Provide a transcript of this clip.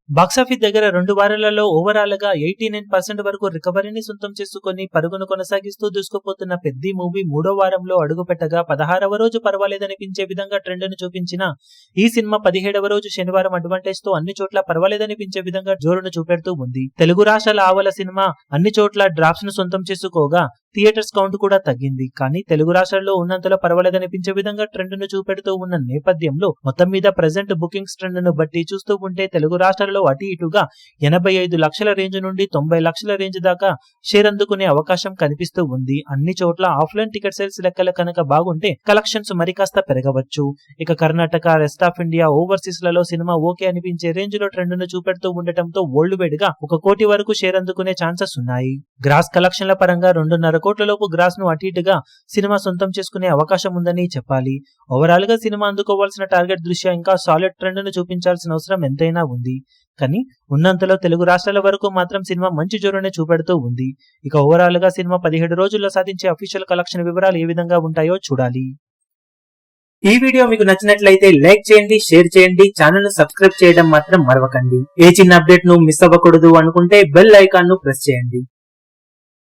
Box office దగ్గర 2 వారాలలో overall గా 89% వరకు రికవరీని సొంతం చేసుకుని పరుగును కొనసాగిస్తూ దూసుకుపోతున్న పెద్ద మూవీ మూడో వారంలో అడుగుపెట్టగా 16వ రోజు పర్వాలేదనిపించే విధంగా ట్రెండ్ ను చూపించిన ఈ సినిమా 17వ రోజు శనివారం అడ్వాంటేజ్ తో అన్ని చోట్ల పర్వాలేదనిపించే విధంగా జోరును చూపెడుతూ ఉంది. తెలుగు రాష్ట్రాల ఆవల సినిమా అన్ని చోట్ల డ్రాప్స్ ను సొంతం చేసుకోగా థియేటర్స్ కౌంట్ కూడా తగ్గింది. కానీ తెలుగు రాష్ట్రాల్లో ఉన్నంతలో పర్వాలేదనిపించే విధంగా ట్రెండ్ ను చూపెడుతూ ఉన్న నేపథ్యంలో మొత్తం మీద ప్రెజెంట్ బుకింగ్స్ ట్రెండ్ ను బట్టి చూస్తూ ఉంటే తెలుగు రాష్ట్రాల్లో అటు ఇటుగా 85 లక్షల రేంజ్ నుండి 90 లక్షల రేంజ్ దాకా షేర్ అందుకునే అవకాశం కనిపిస్తూ ఉంది. అన్ని చోట్ల ఆఫ్లైన్ టికెట్ సేల్స్ లెక్కలు కనుక బాగుంటే కలెక్షన్స్ మరి కాస్త పెరగవచ్చు. ఇక Karnataka, rest of India, overseas లలో సినిమా ఓకే అనిపించే రేంజ్ లో ట్రెండ్ ను చూపెడుతూ ఉండటంతో వరల్డ్ వైడ్ గా 1 కోటి వరకు షేర్ అందుకునే ఛాన్సెస్ ఉన్నాయి. గ్రాస్ కలెక్షన్ల పరంగా 2.5 కోట్ల లోపు గ్రాస్ ను అటు ఇటుగా సినిమా సొంతం చేసుకునే అవకాశం ఉందని చెప్పాలి. ఓవరాల్ గా సినిమా అందుకోవాల్సిన టార్గెట్ దృష్ట్యా ఇంకా సాలిడ్ ట్రెండ్ ను చూపించాల్సిన అవసరం ఎంతైనా ఉంది. కానీ ఉన్నంతలో తెలుగు రాష్ట్రాల వరకు మాత్రం సినిమా మంచి జోరునే చూపెడుతూ ఉంది. ఇక ఓవరాల్ గా సినిమా 17 రోజుల్లో సాధించే అఫీషియల్ కలెక్షన్ వివరాలు ఏ విధంగా ఉంటాయో చూడాలి. ఈ వీడియో మీకు నచ్చినట్లయితే లైక్ చేయండి, షేర్ చేయండి, ఛానల్ ను సబ్స్క్రైబ్ చేయడం మాత్రం మరవకండి. ఏ చిన్న అప్డేట్ ను మిస్ అవ్వకూడదు అనుకుంటే బెల్ ఐకాన్ ను ప్రెస్ చేయండి.